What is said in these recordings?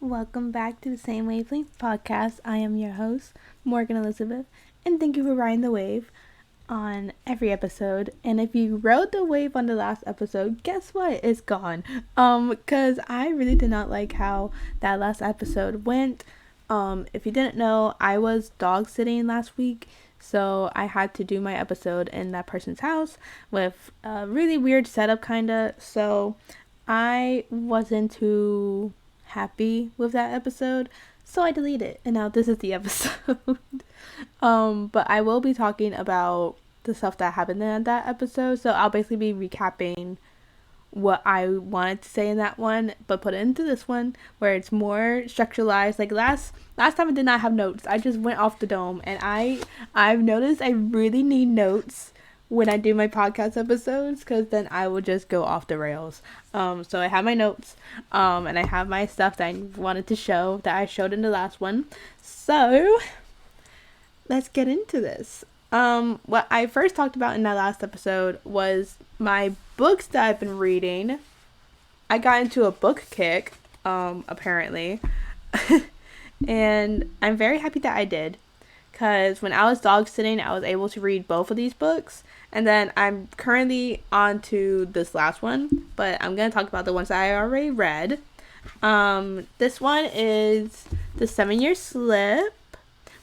Welcome back to the Same Wavelength podcast. I am your host, Morgan Elizabeth, and thank you for riding the wave on every episode. And if you rode the wave on the last episode, guess what? It's gone. Because I really did not like how that last episode went. If you didn't know, I was dog sitting last week, so I had to do my episode in that person's house with a really weird setup, kinda. So I wasn't too happy with that episode, so I deleted it, and now this is the episode. But I will be talking about the stuff that happened in that episode, so I'll basically be recapping what I wanted to say in that one, but put it into this one where it's more structuralized. Like last time I did not have notes. I just went off the dome, and I've noticed I really need notes when I do my podcast episodes, because then I will just go off the rails. So I have my notes, and I have my stuff that I wanted to show that I showed in the last one. So let's get into this. What I first talked about in that last episode was my books that I've been reading. I got into a book kick, apparently, and I'm very happy that I did. Because when I was dog sitting, I was able to read both of these books. And then I'm currently on to this last one. But I'm going to talk about the ones that I already read. This one is The 7-Year Slip.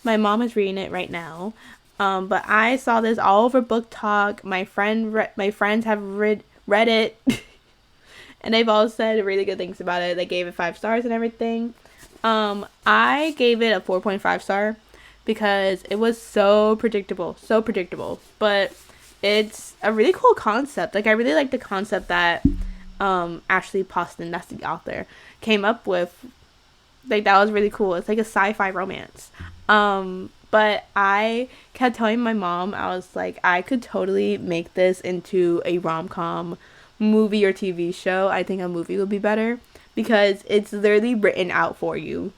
My mom is reading it right now. But I saw this all over Book Talk. My friends have read it. And they've all said really good things about it. They gave it 5 stars and everything. I gave it a 4.5 star. Because it was so predictable, but it's a really cool concept. Like, I really like the concept that Ashley Poston, that's the author, came up with. Like, that was really cool. It's like a sci-fi romance. But I kept telling my mom, I was like, I could totally make this into a rom-com movie or TV show. I think a movie would be better because it's literally written out for you.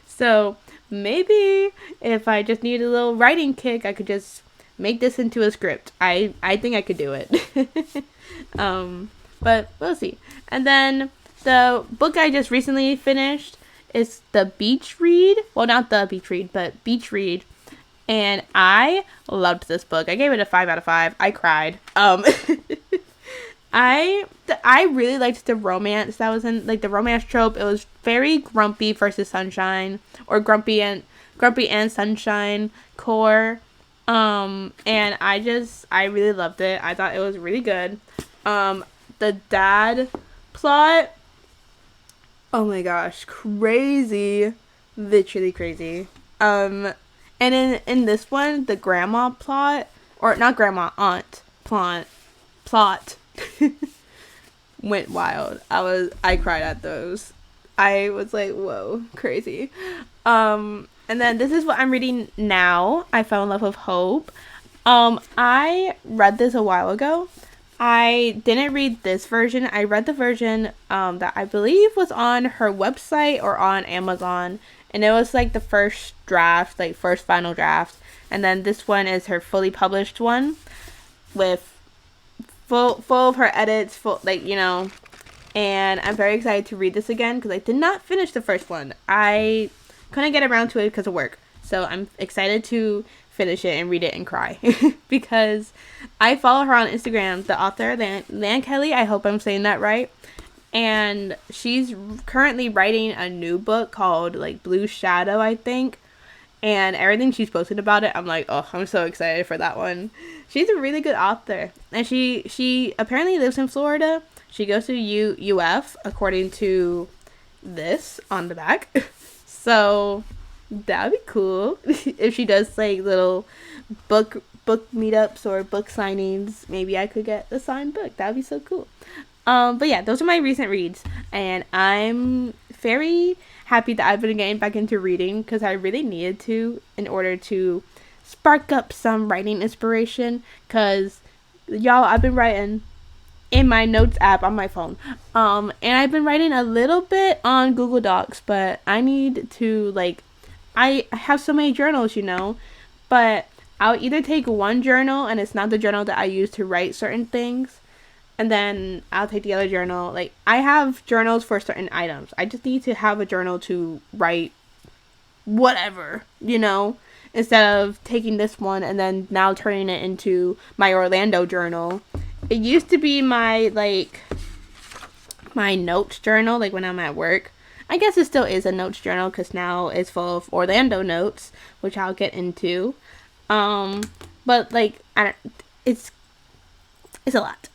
So maybe if I just need a little writing kick, I could just make this into a script. I think I could do it. But we'll see. And then the book I just recently finished is The Beach Read. Well, not The Beach Read, but Beach Read. And I loved this book. I gave it a 5 out of 5. I cried. I really liked the romance that was in, like, the romance trope. It was very grumpy versus sunshine, or grumpy and sunshine core. And I really loved it. I thought it was really good. The dad plot, oh my gosh, crazy, literally crazy. And in this one, the grandma plot, or not grandma, aunt plot went wild. I cried at those. I was like, whoa, crazy. And then this is what I'm reading now. I Fell in Love with Hope. I read this a while ago. I didn't read this version. I read the version that I believe was on her website or on Amazon. And it was like the first draft, like first final draft. And then this one is her fully published one with full of her edits, full, like, you know. And I'm very excited to read this again because I did not finish the first one. I couldn't get around to it because of work. So I'm excited to finish it and read it and cry because I follow her on Instagram, the author, Lan Kelly. I hope I'm saying that right. And she's currently writing a new book called, like, Blue Shadow, I think. And everything she's posted about it, I'm like, oh, I'm so excited for that one. She's a really good author. And she apparently lives in Florida. She goes to UF, according to this on the back. So that'd be cool if she does, like, little book meetups or book signings. Maybe I could get a signed book. That'd be so cool. But yeah, those are my recent reads, and I'm very happy that I've been getting back into reading because I really needed to in order to spark up some writing inspiration. Because y'all, I've been writing in my notes app on my phone, and I've been writing a little bit on Google Docs, but I need to, like, I have so many journals, you know, but I'll either take one journal and it's not the journal that I use to write certain things, and then I'll take the other journal. Like, I have journals for certain items. I just need to have a journal to write whatever, instead of taking this one and then now turning it into my Orlando journal. It used to be my notes journal, like when I'm at work. I guess it still is a notes journal because now it's full of Orlando notes, which I'll get into. But like, it's a lot.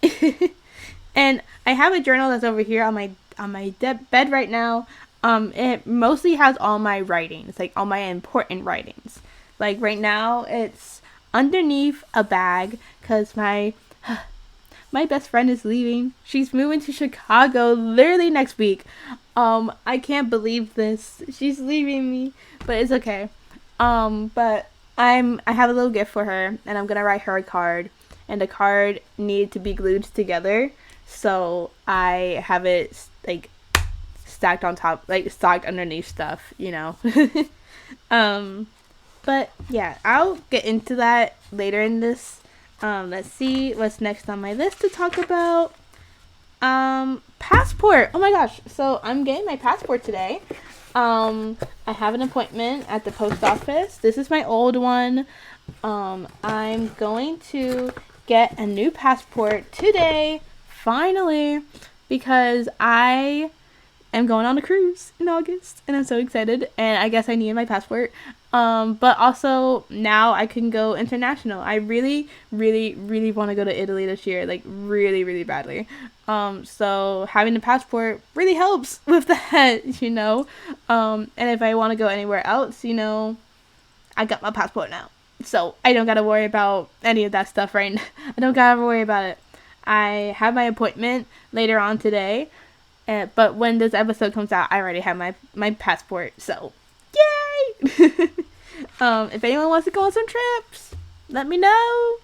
And I have a journal that's over here on my bed right now. It mostly has all my writings, like all my important writings. Like right now, it's underneath a bag because my best friend is leaving. She's moving to Chicago literally next week. I can't believe this. She's leaving me, but it's okay. But I have a little gift for her, and I'm gonna write her a card, and the card needed to be glued together, so I have it like stacked on top, like stacked underneath stuff, But yeah, I'll get into that later in this. Let's see what's next on my list to talk about. Passport. Oh my gosh. So I'm getting my passport today. I have an appointment at the post office. This is my old one. I'm going to get a new passport today, finally, because I am going on a cruise in August, and I'm so excited, and I guess I needed my passport. But also now I can go international. I really, really, really want to go to Italy this year, like really, really badly. So having a passport really helps with that, and if I want to go anywhere else, I got my passport now. So I don't got to worry about any of that stuff right now. I don't got to worry about it. I have my appointment later on today, but when this episode comes out, I already have my passport, so yay! If anyone wants to go on some trips, let me know.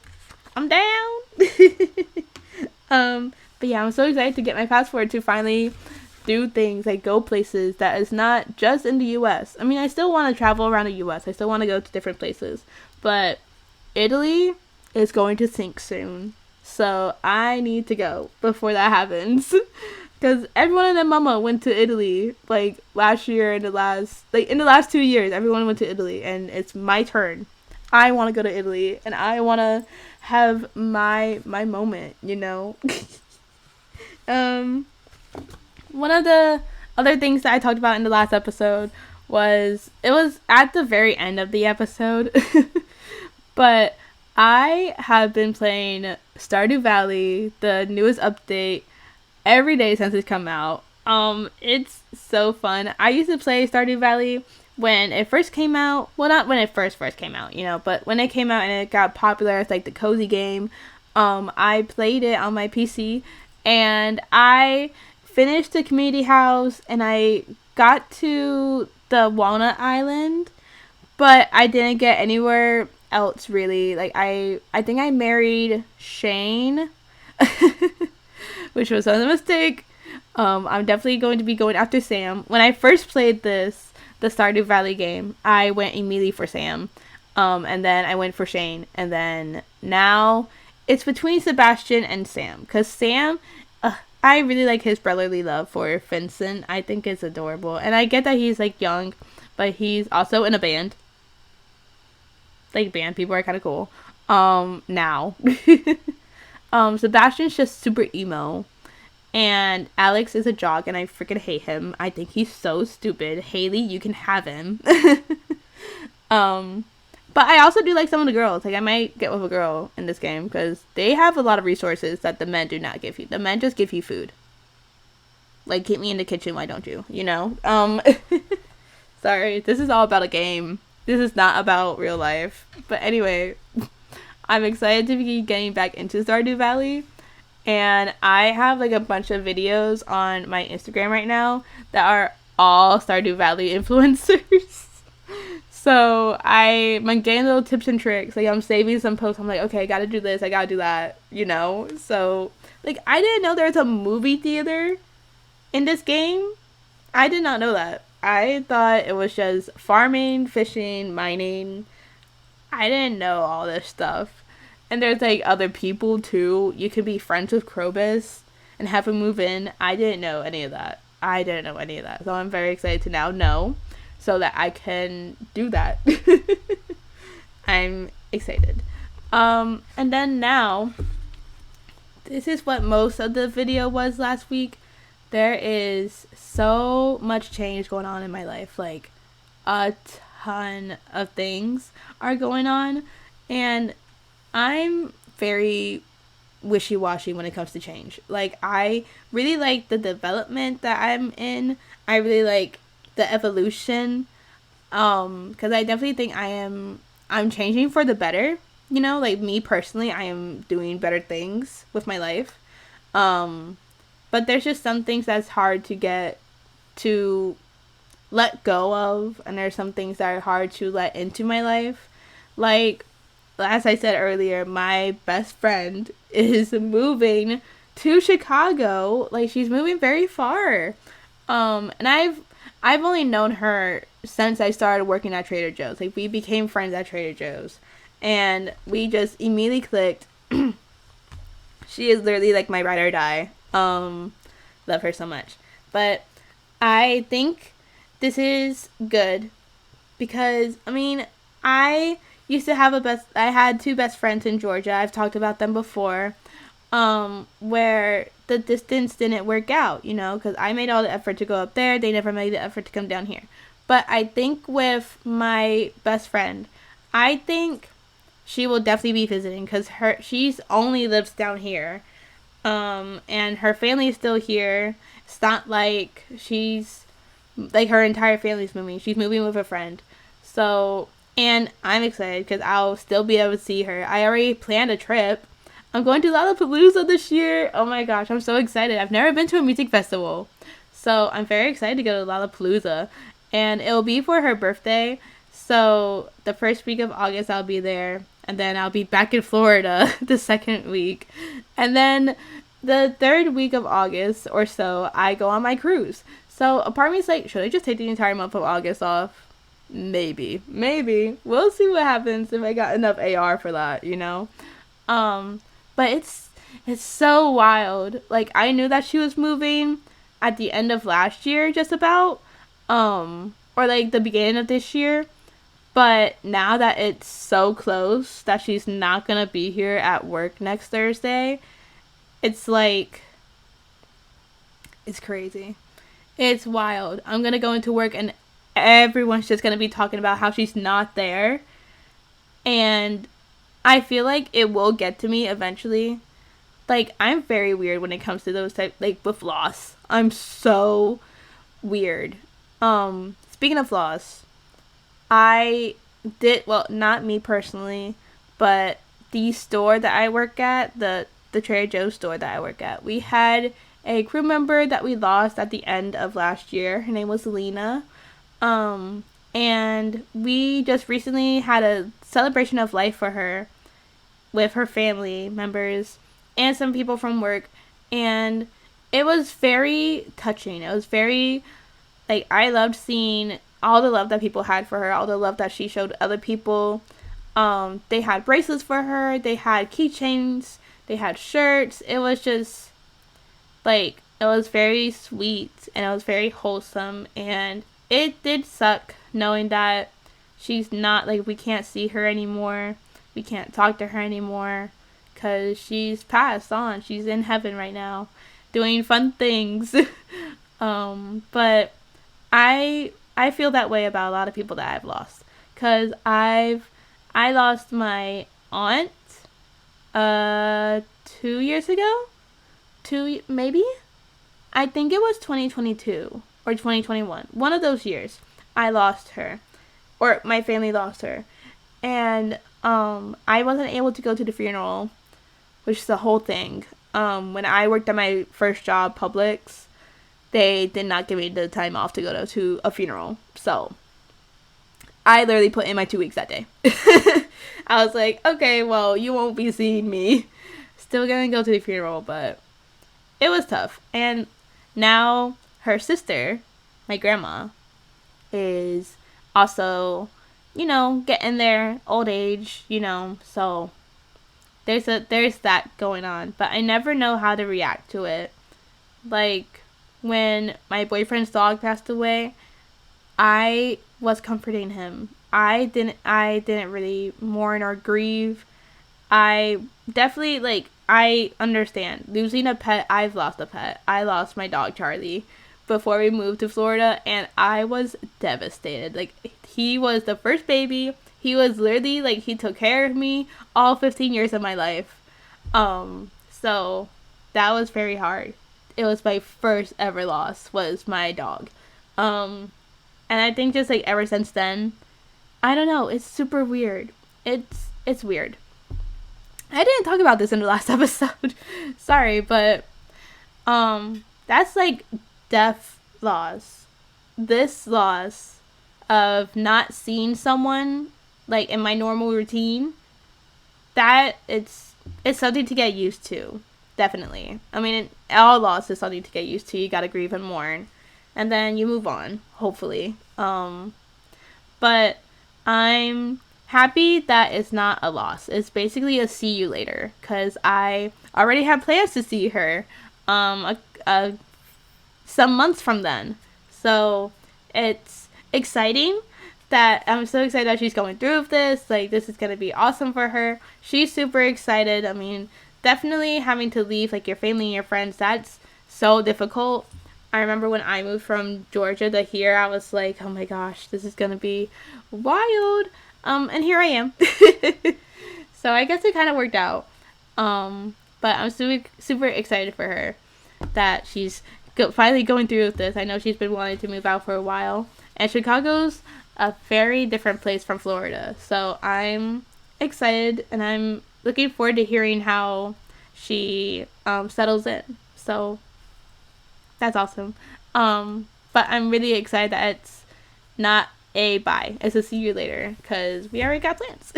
I'm down. But yeah, I'm so excited to get my passport to finally do things, like go places that is not just in the U.S. I mean, I still want to travel around the U.S. I still want to go to different places, but Italy is going to sink soon, so I need to go before that happens. Because everyone and their mama went to Italy, like, last year in the last 2 years, everyone went to Italy, and it's my turn. I want to go to Italy, and I want to have my moment, One of the other things that I talked about in the last episode was at the very end of the episode, but I have been playing Stardew Valley, the newest update, every day since it's come out. It's so fun. I used to play Stardew Valley when it first came out. Well, not when it first came out, but when it came out and it got popular, it's like the cozy game. I played it on my PC, and I finished the community house, and I got to the Walnut Island, but I didn't get anywhere else really. Like, I think I married Shane, which was a mistake. I'm definitely going to be going after Sam. When I first played the Stardew Valley game, I went immediately for Sam, and then I went for Shane, and then now it's between Sebastian and Sam, because Sam, I really like his brotherly love for Vincent. I think it's adorable, and I get that he's like young, but he's also in a band. Like, band people are kind of cool. Now. Sebastian's just super emo, and Alex is a jock, and I freaking hate him. I think he's so stupid. Haley, you can have him. But I also do like some of the girls. Like, I might get with a girl in this game, because they have a lot of resources that the men do not give you. The men just give you food. Like, keep me in the kitchen, why don't you? Sorry, this is all about a game. This is not about real life. But anyway, I'm excited to be getting back into Stardew Valley. And I have like a bunch of videos on my Instagram right now that are all Stardew Valley influencers. So I'm getting little tips and tricks. Like, I'm saving some posts. I'm like, okay, I gotta do this, I gotta do that, So, like, I didn't know there was a movie theater in this game. I did not know that. I thought it was just farming, fishing, mining. I didn't know all this stuff. And there's like other people too. You could be friends with Krobus and have him move in. I didn't know any of that. So I'm very excited to now know so that I can do that. I'm excited. And then now, this is what most of the video was last week. There is so much change going on in my life. Like, a ton of things are going on. And I'm very wishy-washy when it comes to change. Like, I really like the development that I'm in. I really like the evolution. Because I definitely think I'm changing for the better. You know, like me personally, I am doing better things with my life. But there's just some things that's hard to get to let go of, and there's some things that are hard to let into my life. Like, as I said earlier, my best friend is moving to Chicago. Like, she's moving very far. And I've only known her since I started working at Trader Joe's. Like, we became friends at Trader Joe's. And we just immediately clicked. She is literally like my ride or die. Love her so much. But I think this is good because, I mean, I used to have I had two best friends in Georgia. I've talked about them before, where the distance didn't work out, you know, because I made all the effort to go up there. They never made the effort to come down here. But I think with my best friend, I think she will definitely be visiting because she's only lives down here. And her family is still here. It's not like her entire family's moving. She's moving with a friend. So, and I'm excited because I'll still be able to see her. I already planned a trip. I'm going to Lollapalooza this year. Oh my gosh, I'm so excited. I've never been to a music festival. So I'm very excited to go to Lollapalooza. And it'll be for her birthday. So the first week of August I'll be there. And then I'll be back in Florida the second week. And then the third week of August or so, I go on my cruise. So a part of me is like, should I just take the entire month of August off? Maybe. We'll see what happens if I got enough AR for that, you know? But it's so wild. Like, I knew that she was moving at the end of last year, just about. Or like the beginning of this year. But now that it's so close that she's not going to be here at work next Thursday, it's like, it's crazy. It's wild. I'm going to go into work and everyone's just going to be talking about how she's not there. And I feel like it will get to me eventually. Like, I'm very weird when it comes to those type, like, with loss. I'm so weird. Speaking of loss, I did, well, not me personally, but the store that I work at, the Trader Joe's store that I work at, we had a crew member that we lost at the end of last year. Her name was Lena. And we just recently had a celebration of life for her with her family members and some people from work. And it was very touching. It was very, like, I loved seeing all the love that people had for her, all the love that she showed other people. They had bracelets for her, they had keychains, they had shirts. It was just, like, it was very sweet, and it was very wholesome, and it did suck knowing that she's not, like, we can't see her anymore, we can't talk to her anymore, because she's passed on. She's in heaven right now, doing fun things. But I feel that way about a lot of people that I've lost. Because I lost my aunt 2 years ago? Maybe? I think it was 2022 or 2021. One of those years, I lost her. Or my family lost her. And I wasn't able to go to the funeral, which is the whole thing. When I worked at my first job, Publix, they did not give me the time off to go to a funeral. So I literally put in my 2 weeks that day. I was like, okay, well, you won't be seeing me. Still gonna go to the funeral, but it was tough. And now her sister, my grandma, is also, you know, getting their old age, you know, so there's that going on, but I never know how to react to it. Like, when my boyfriend's dog passed away, I was comforting him. I didn't really mourn or grieve. I definitely, like, I understand. Losing a pet, I've lost a pet. I lost my dog, Charlie, before we moved to Florida, and I was devastated. Like, he was the first baby. He was literally, like, he took care of me all 15 years of my life. So that was very hard. It was my first ever loss, was my dog. And I think just, like, ever since then, I don't know, it's super weird. It's weird. I didn't talk about this in the last episode. Sorry, but that's like death loss. This loss of not seeing someone like in my normal routine, that it's something to get used to. Definitely. I mean, all loss is something to get used to. You gotta grieve and mourn, and then you move on, hopefully. But I'm happy that it's not a loss. It's basically a see you later, because I already have plans to see her some months from then. So it's exciting that I'm so excited that she's going through with this. Like, this is going to be awesome for her. She's super excited. I mean, definitely having to leave, like, your family and your friends, that's so difficult. I remember when I moved from Georgia to here, I was like, oh my gosh, this is going to be wild. And here I am. So I guess it kind of worked out. But I'm super excited for her that she's finally going through with this. I know she's been wanting to move out for a while. And Chicago's a very different place from Florida. So I'm excited, and I'm looking forward to hearing how she settles in. So that's awesome. But I'm really excited that it's not a bye. It's a see you later, because we already got plans.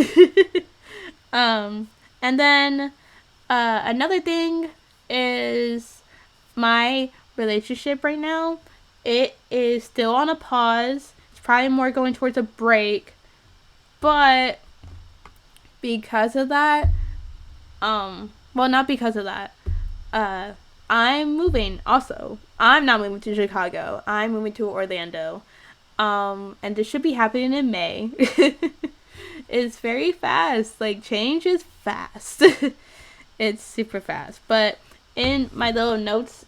And then another thing is my relationship right now. It is still on a pause. It's probably more going towards a break. But because of that, well, not because of that, I'm moving also. I'm not moving to Chicago. I'm moving to Orlando. And this should be happening in May. It's very fast. Like, change is fast. It's super fast. But in my little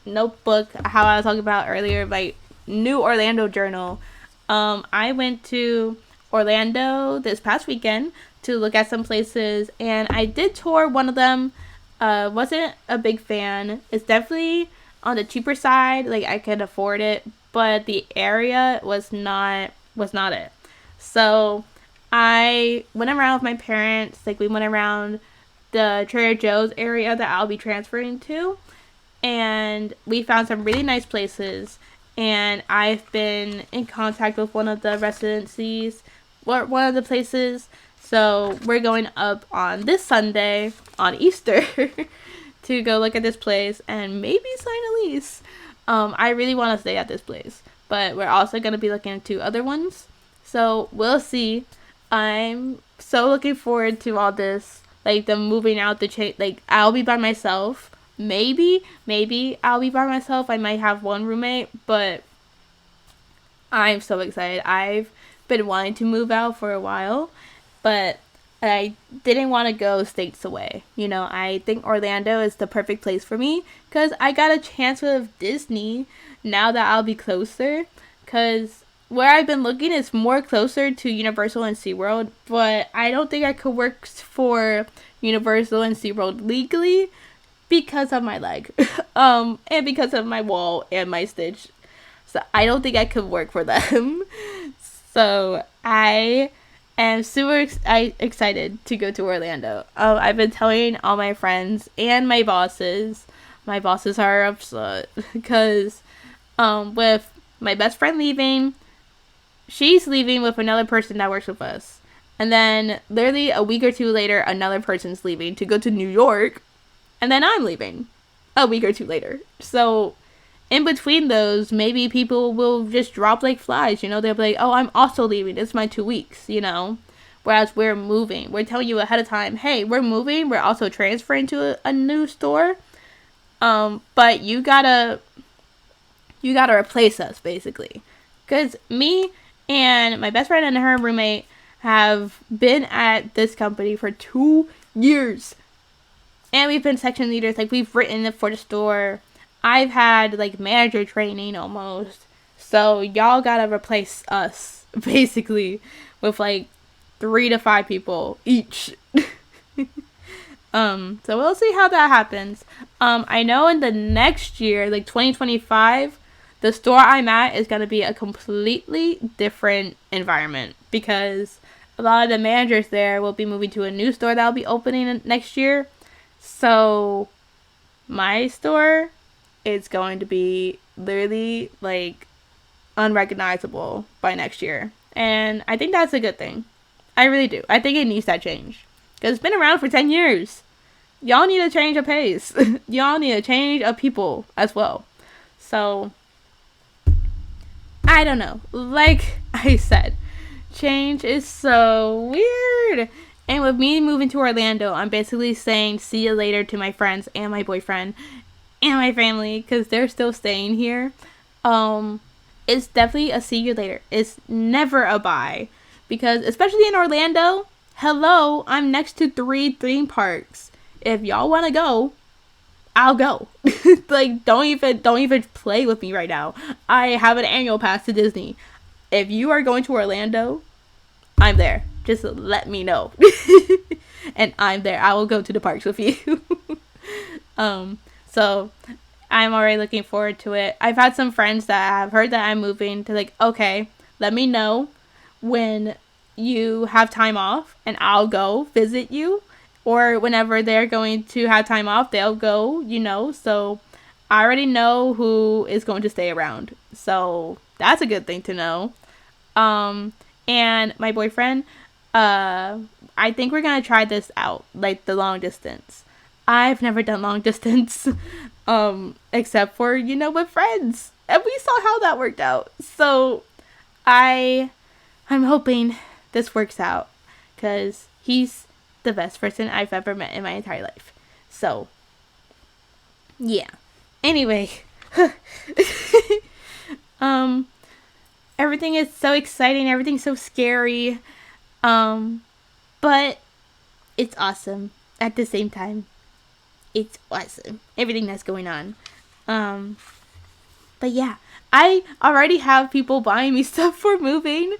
notebook, how I was talking about earlier, my new Orlando journal, I went to Orlando this past weekend to look at some places, and I did tour one of them. Wasn't a big fan. It's definitely on the cheaper side. Like, I could afford it, but the area was not it. So I went around with my parents. Like, we went around the Trader Joe's area that I'll be transferring to, and we found some really nice places. And I've been in contact with one of the residencies, or one of the places. So we're going up on this Sunday, on Easter, to go look at this place and maybe sign a lease. I really want to stay at this place, but we're also going to be looking into other ones. So we'll see. I'm so looking forward to all this. Like, the moving out, like, I'll be by myself. Maybe I'll be by myself. I might have one roommate, but I'm so excited. I've been wanting to move out for a while, but I didn't want to go states away. You know, I think Orlando is the perfect place for me, because I got a chance with Disney now that I'll be closer, because where I've been looking is more closer to Universal and SeaWorld, but I don't think I could work for Universal and SeaWorld legally because of my leg, and because of my wall and my stitch. So I don't think I could work for them. So I am super excited to go to Orlando. I've been telling all my friends and my bosses. My bosses are upset because with my best friend leaving, she's leaving with another person that works with us. And then literally a week or two later, another person's leaving to go to New York. And then I'm leaving a week or two later. So in between those, maybe people will just drop like flies, you know. They'll be like, oh, I'm also leaving. It's my 2 weeks, you know. Whereas we're moving. We're telling you ahead of time, hey, we're moving. We're also transferring to a new store. But you gotta replace us, basically. Because me and my best friend and her roommate have been at this company for 2 years. And we've been section leaders. Like, we've written for the store. I've had, like, manager training almost. So, y'all gotta replace us, basically, with, like, 3 to 5 people each. So we'll see how that happens. I know in the next year, like 2025, the store I'm at is going to be a completely different environment because a lot of the managers there will be moving to a new store that will be opening next year. So my store is going to be literally like unrecognizable by next year. And I think that's a good thing. I really do. I think it needs that change. Because it's been around for 10 years. Y'all need a change of pace. Y'all need a change of people as well. So, I don't know. Like I said, change is so weird. And with me moving to Orlando, I'm basically saying see you later to my friends and my boyfriend and my family because they're still staying here. It's definitely a see you later. It's never a bye. Because especially in Orlando, hello, I'm next to 3 theme parks. If y'all want to go, I'll go. Like, don't even play with me right now. I have an annual pass to Disney. If you are going to Orlando, I'm there. Just let me know. And I'm there. I will go to the parks with you. So I'm already looking forward to it. I've had some friends that have heard that I'm moving to like, okay, let me know when you have time off and I'll go visit you. Or whenever they're going to have time off, they'll go, So I already know who is going to stay around. So that's a good thing to know. And my boyfriend, I think we're going to try this out, like the long distance. I've never done long distance, except for, with friends. And we saw how that worked out. So I'm hoping this works out because he's the best person I've ever met in my entire life. So, yeah. Anyway, everything is so exciting. Everything's so scary. But it's awesome at the same time. It's awesome. Everything that's going on. But yeah, I already have people buying me stuff for moving.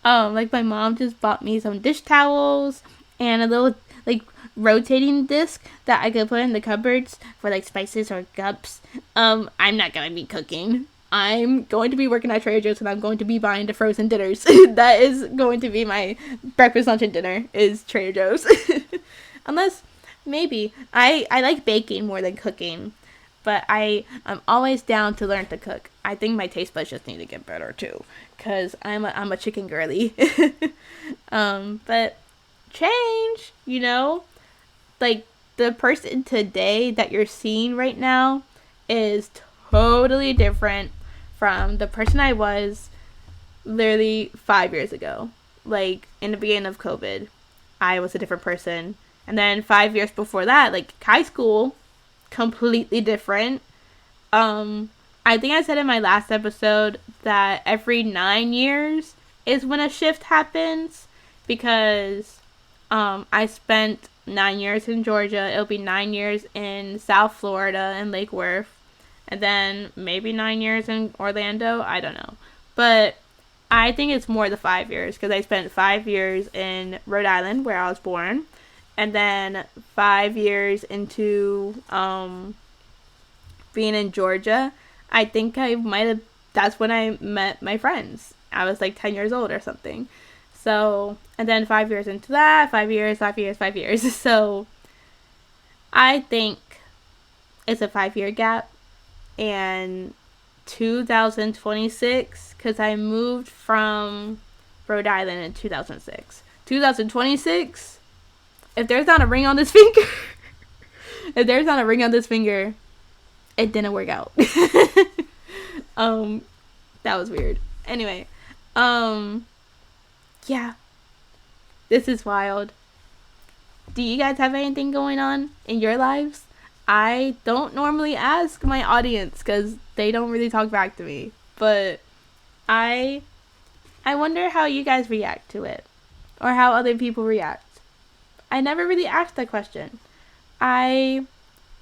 Like my mom just bought me some dish towels and a little like rotating disc that I could put in the cupboards for like spices or cups. I'm not gonna be cooking. I'm going to be working at Trader Joe's and I'm going to be buying the frozen dinners. That is going to be my breakfast, lunch, and dinner is Trader Joe's. Unless maybe I like baking more than cooking, but I'm always down to learn to cook. I think my taste buds just need to get better too, cause I'm a chicken girly. But change, like the person today that you're seeing right now is totally different from the person I was literally 5 years ago. Like in the beginning of COVID, I was a different person. And then 5 years before that, like high school, completely different. I think I said in my last episode that every 9 years is when a shift happens because I spent 9 years in Georgia. It'll be 9 years in South Florida and Lake Worth. And then maybe 9 years in Orlando. I don't know. But I think it's more the 5 years because I spent 5 years in Rhode Island where I was born. And then 5 years into being in Georgia. I think that's when I met my friends. I was like 10 years old or something. So, and then 5 years into that, 5 years. So, I think it's a 5-year gap. And 2026, because I moved from Rhode Island in 2006. 2026, if there's not a ring on this finger, it didn't work out. That was weird. Anyway, yeah. This is wild. Do you guys have anything going on in your lives? I don't normally ask my audience because they don't really talk back to me. But I wonder how you guys react to it. Or how other people react. I never really asked that question. I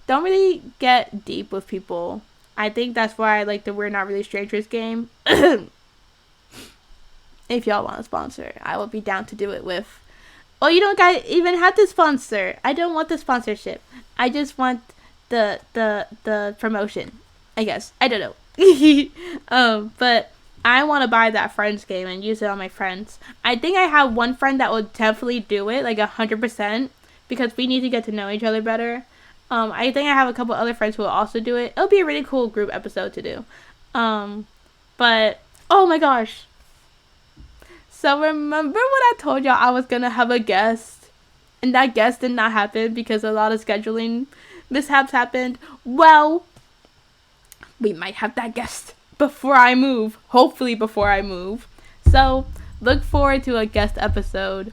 don't really get deep with people. I think that's why I like the We're Not Really Strangers game. If y'all want to sponsor, I will be down to do it with. Oh, you don't guys even have to sponsor. I don't want the sponsorship. I just want the promotion. I guess. I don't know. But I want to buy that Friends game and use it on my friends. I think I have one friend that will definitely do it, like 100%, because we need to get to know each other better. I think I have a couple other friends who will also do it. It'll be a really cool group episode to do. But oh my gosh. So remember when I told y'all I was gonna have a guest, and that guest did not happen because a lot of scheduling mishaps happened? Well, we might have that guest before I move. Hopefully before I move. So look forward to a guest episode.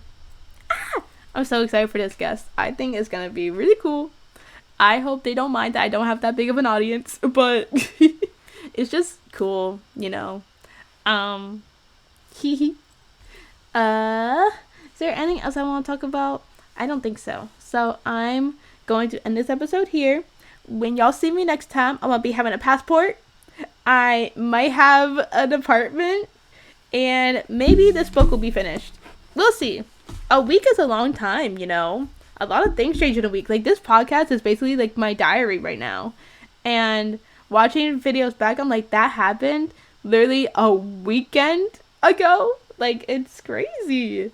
I'm so excited for this guest. I think it's gonna be really cool. I hope they don't mind that I don't have that big of an audience, but it's just cool, you know. Is there anything else I want to talk about? I don't think so. So I'm going to end this episode here. When y'all see me next time, I'm gonna be having a passport. I might have an apartment, and maybe this book will be finished. We'll see. A week is a long time, you know. A lot of things change in a week. Like, this podcast is basically like my diary right now. And watching videos back, I'm like, that happened literally a weekend ago. Like, it's crazy.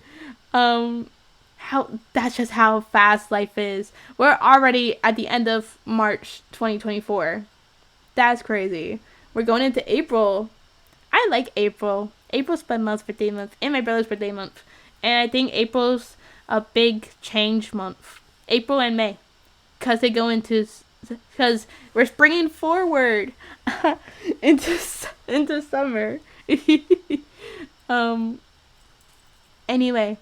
That's just how fast life is. We're already at the end of March 2024. That's crazy. We're going into April. I like April. April's my month's birthday month and my brother's birthday month. And I think April's a big change month. April and May. Because we're springing forward into summer. Anyway,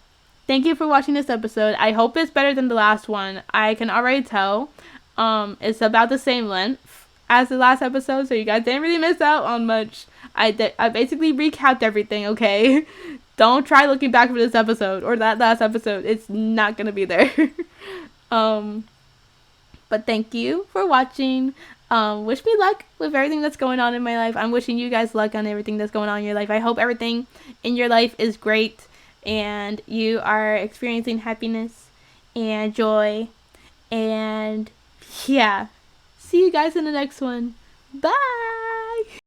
thank you for watching this episode. I hope it's better than the last one. I can already tell. It's about the same length as the last episode, so you guys didn't really miss out on much. I basically recapped everything, okay? Don't try looking back for this episode or that last episode. It's not gonna be there. But thank you for watching. Wish me luck with everything that's going on in my life. I'm wishing you guys luck on everything that's going on in your life. I hope everything in your life is great and you are experiencing happiness and joy. And yeah, see you guys in the next one. Bye.